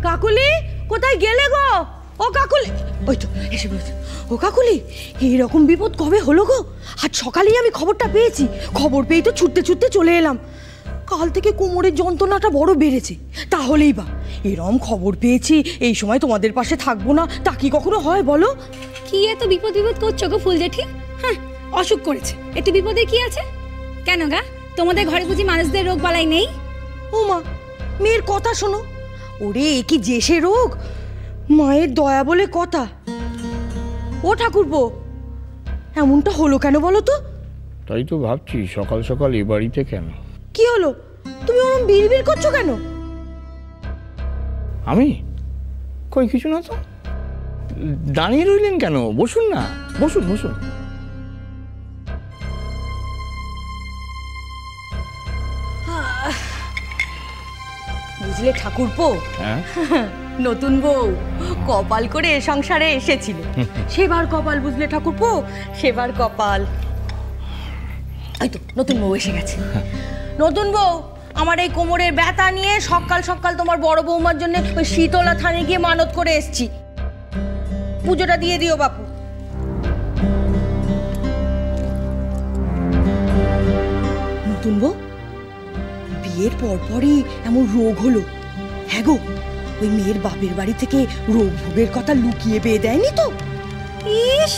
কাকুলি কোথায় গেলে গো? ও কাকুলি, ওই তো এসে বলছে। ও কাকুলি, এইরকম বিপদ কবে হলো গো? আজ সকালেই আমি খবরটা পেয়েছি, খবর পেয়েই তো ছুটতে ছুটতে চলে এলাম। কাল থেকে কোমরের যন্ত্রণাটা বড় বেড়েছে। তাহলেই বা এরম খবর পেয়েছি, এই সময় তোমাদের পাশে থাকবো না তা কি কখনো হয় বলো? কি এত বিপদ বিপদ করছো গো ফুল জেঠি? হ্যাঁ, অসুখ করেছে, একটু বিপদের কি আছে? কেন গা, তোমাদের ঘরে বুঝি মানুষদের রোগ বালাই নেই? ও মা, মেয়ের কথা শোনো। ওরে এ কি যে সে রোগ, মায়ের দয়া বলে কথা। ও ঠাকুরপো, এমনটা হলো কেন বলো তো? তাই তো ভাবছি সকাল সকাল এ বাড়িতে কেন? কি হলো, তুমি ওরম বিড়বিড় করছো কেন? আমি কই কিছু না তো। দাঁড়িয়ে রইলেন কেন? বসুন না, বসুন বসুন। বুঝলে ঠাকুরপো, হ্যাঁ নতুন বউ কপাল করে সংসারে এসেছিল। সেবার কপাল বুঝলে ঠাকুরপো, সেবার কপাল। এই তো নতুন বউ এসে গেছে। নতুন বউ, আমার এই কোমরের ব্যথা নিয়ে সকাল সকাল তোমার বড় বৌমার জন্য ওই শীতলা থানে গিয়ে মানত করে এসছি। পুজোটা দিয়ে দিও বাপু। নতুন বউ, বিয়ের পরপরই এমন রোগ হলো? হ্যাঁ গো, ওই মেয়ের বাপের বাড়ি থেকে রোগ ভোগের কথা লুকিয়ে পেয়ে দেয়নি তো? ইস,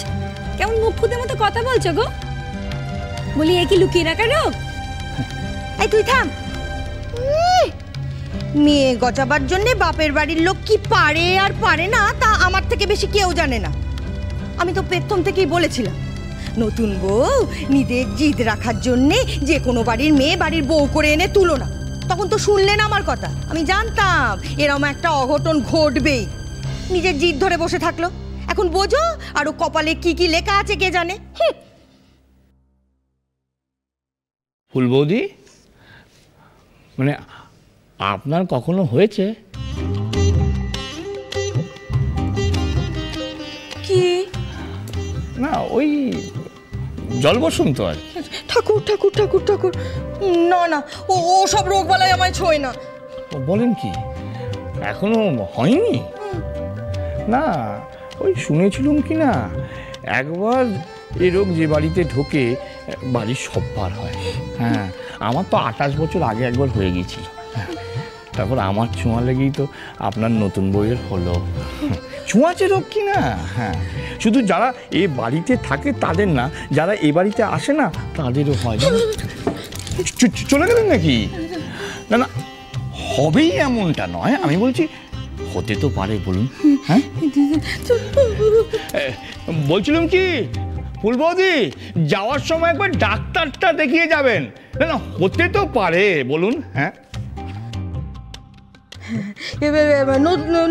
কেমন মুখ ফুটে মতো কথা বলছো গো? বলি এ কি লুকিয়ে রাখা রোগ? এই তুই থাম। মেয়ে গজাবার জন্য বাপের বাড়ির লোক কি পারে আর পারে না তা আমার থেকে বেশি কেউ জানে না। আমি তো প্রথম থেকেই বলেছিলাম, নতুন বউ নিজের জিদ রাখার জন্যে যে কোনো বাড়ির মেয়ে বাড়ির বউ করে এনে তুলো না। তখন তো শুনলেন আমার কথা। আমি জানতাম এরম একটা অঘটন ঘটবেই। নিজের জিদ ধরে বসে থাকলো। এখন বোঝো আরো কপালে কি কি লেখা আছে কে জানে। ফুল বৌদি, মানে আপনার কখনো হয়েছে? কি না, ওই জল বসন্ত আর। ঠাকুর ঠাকুর ঠাকুর ঠাকুর, না না, ও সব রোগ বালাই আমায় ছোঁয় না। বলেন কি, এখনো হয়নি? না, ওই শুনেছিলুম কি না একবার এ রোগ যে বাড়িতে ঢোকে বাড়ির সব পার হয়। হ্যাঁ, আমার তো 28 বছর আগে একবার হয়ে গেছিল। তারপর আমার ছোঁয়া লেগেই তো আপনার নতুন বউয়ের হলো। ছোঁয়াচে রোগ কি না? হ্যাঁ, শুধু যারা এ বাড়িতে থাকে তাদের না, যারা এ বাড়িতে আসে না তাদেরও হয়। চলে গেলেন নাকি? না না, হবেই এমনটা নয়, আমি বলছি হতে তো পারে, বলুন। হ্যাঁ, বলছিলাম কি ফুল বৌদি, যাওয়ার সময় একবার ডাক্তারটা দেখিয়ে যাবেন। না না, হতে তো পারে, বলুন। হ্যাঁ,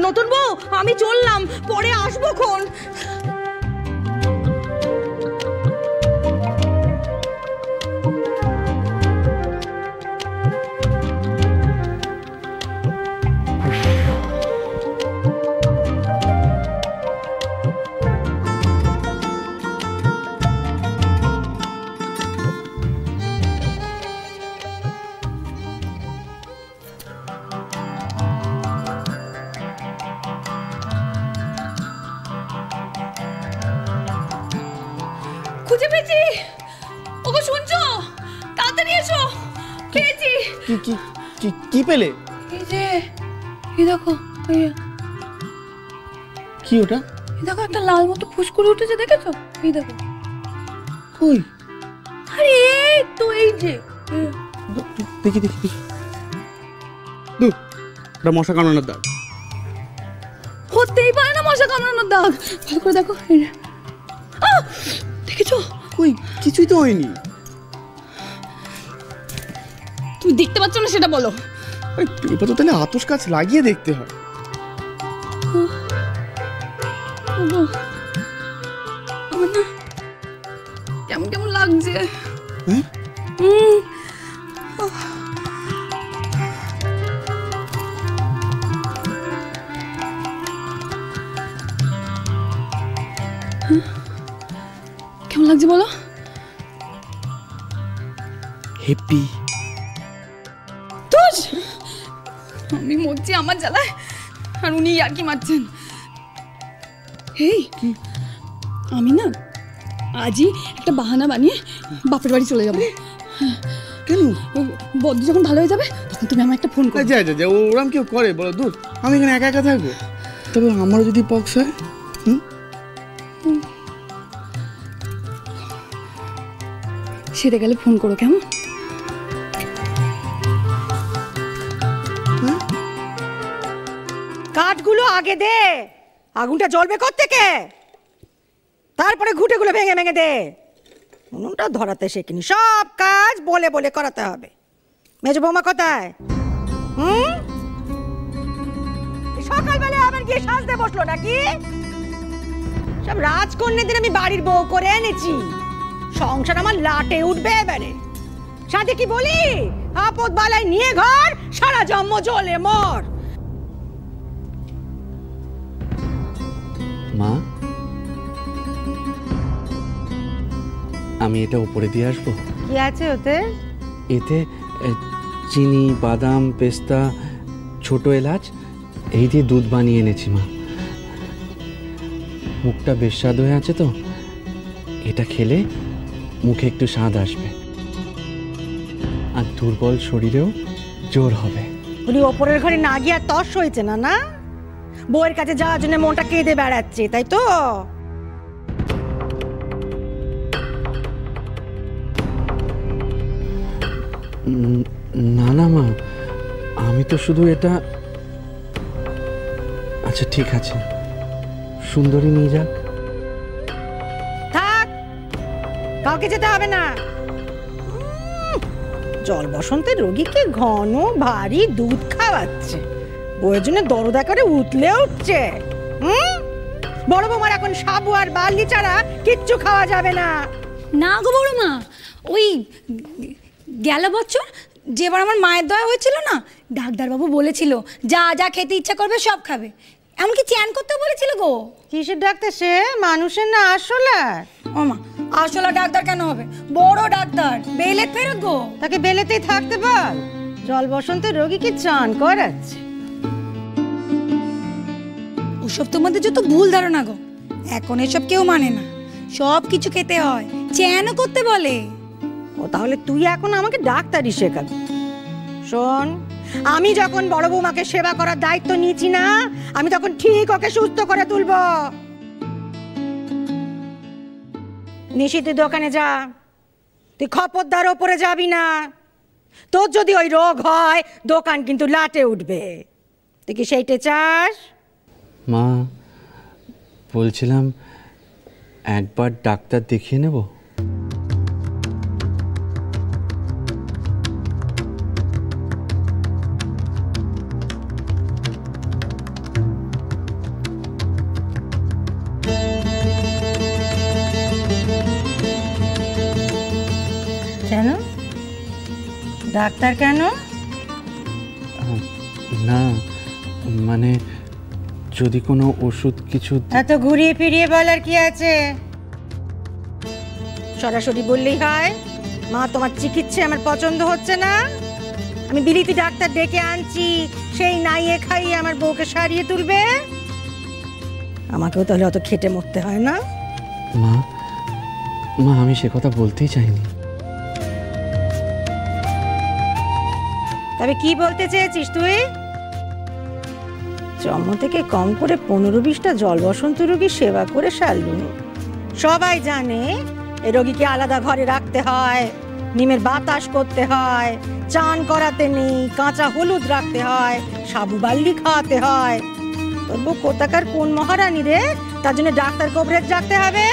নতুন বউ, আমি চললাম, পরে আসবো খন। খুঁজে পেয়েছি। ওগো শুনছো? তাড়াতাড়ি এসো, পেয়েছি। কি কি কি কি পেলে? এই যে, এই দেখো, কি ওটা? এই দেখো, একটা লাল মতো ফুসকুড়ি উঠেছে, দেখেছো? এই দেখো। কই? আরে এই তো, এই যে। দেখি দেখি দেখি। দূর, এটা মশা কামড়ানোর দাগ। হতেই পারে না মশা কামড়ানোর দাগ। ভালো করে দেখো। দেখেছো? কই, কিছুই তো হয়নি। তুমি দেখতে পাচ্ছ না সেটা বলো। এবার তো তাহলে আতশ কাচ লাগিয়ে দেখতে হয়। আমার না কেমন কেমন লাগছে। হ্যাঁ, কেমন লাগছে বলো? হ্যাপি। আমি মরছি আমার জ্বালায়। আর উনি আর কি মারছেন। এই আমি না আজই একটা বাহানা বানিয়ে বাপের বাড়ি চলে যাবো। কেন? বদ্দি যখন ভালো হয়ে যাবে তখন তুমি আমার একটা ফোন করো। যা যা যা, ওরাম কেউ করে বলো? দূর, আমি এখানে একা একা থাকবো। তবে আমারও যদি পক্স হয়, সেরে গেলে ফোন করো কেমন? কাঠগুলো আগে দে, আগুনটা জ্বলবে কোত্থেকে, তারপরে ঘুঁটেগুলো ভেঙে ভেঙে দে। উনুনটা ধরাতে শেখিনি, সব কাজ বলে বলে করাতে হবে। মেজ বৌমা কোথায়? সকালবেলা আবার গিয়ে সাজতে বসলো নাকি? সব রাজকন্যাদের আমি বাড়ির বউ করে এনেছি, সংসার আমার লাটে উঠবে এবারে। সাথে কি বলি, আপদ বালায় নিয়ে ঘর, সারা জন্ম জ্বলে মর। মা, আমি এটা উপরে দিয়ে আসবো? কি আছে ওতে? এতে চিনি, বাদাম, পেস্তা, ছোট এলাচ এই দিয়ে দুধ বানিয়ে এনেছি মা। মুখটা বেশ স্বাদ হয়ে আছে তো, এটা খেলে মুখে একটু স্বাদ আসবে আর দুর্বল শরীরেও জোর হবে। উনি ওপরের ঘরে না গিয়ে আর তস হয়েছে না, না বউয়ের কাছে যাওয়ার জন্য মনটা কেঁদে বেড়াচ্ছে, তাই তো? না না মা, আমি তো শুধু এটা। আচ্ছা ঠিক আছে, সুন্দরী নিয়ে যাক। থাক, কাউকে যেতে হবে না। জল বসন্তের রোগীকে ঘন ভারী দুধ খাওয়াচ্ছে, বউয়ের জন্য দরদ করে উঠলে উঠছে। বড় বৌমার এখন সাবু আর বার্লি ছাড়া কিচ্ছু খাওয়া যাবে না। না গো বড় মা, ওই গেল বছর যেবার আমার মায়ের দয়া হয়েছিল না, ডাক্তারবাবু বলেছিল যা যা খেতে ইচ্ছা করবে সব খাবে, এমনকি চ্যান করতে বলেছিল গো। কিসের ডাক্তার সে, মানুষের না আসলার? ও মা, আসলা ডাক্তার কেন হবে, বড় ডাক্তার, বেলেত ফেরত গো। তাকে বেলেতেই থাকতে বল, জল বসন্তের রোগীকে চান করাচ্ছে। ওসব তোমাদের যত ভুল ধারণা গো, এখন এসব কেউ মানে না, সব কিছু খেতে হয়, চ্যানও করতে বলে। ও তাহলে তুই এখন আমাকে ডাক্তারি শেখাবি? শোন, আমি যখন বড় বৌমাকে সেবা করার দায়িত্ব নিয়েছি না, আমি তখন ঠিক ওকে সুস্থ করে তুলবো। নিশিতে দোকানে যা, তুই খপরদার ওপরে যাবি না। তোর যদি ওই রোগ হয়, দোকান কিন্তু লাটে উঠবে। তুই কি সেইটা চাস? মা, বলছিলাম একবার ডাক্তার দেখিয়ে নেব। কেন ডাক্তার, কেন? না মানে যদি কোনো ওষুধ কিছু। এত ঘুরিয়ে ফিরিয়ে বলার কি আছে? সরাসরি বললেই হয়, মা তোমার চিকিৎসা আমার পছন্দ হচ্ছে না, আমি বিলিতি ডাক্তার ডেকে আনছি, সেই নাইয়ে খাইয়ে আমার বউকে সারিয়ে তুলবে। আমাকেও তাহলে অত খেটে মরতে হয় না। মা, মা আমি সে কথা বলতেই চাইনি। তবে কি বলতে চেয়েছিস তুই? জন্ম থেকে কম করে 15-20টা জল বসন্ত রোগীর সেবা করে সারলুম। সবাই জানে এই রোগীকে আলাদা ঘরে রাখতে হয়, নিমের বাতাস করতে হয়, চান করাতে নেই, কাঁচা হলুদ রাখতে হয়, সাবু বাল্লি খাওয়াতে হয়। তোর বউ কোথাকার কোন মহারানী রে, তার জন্য ডাক্তার কবরেজ রাখতে হবে?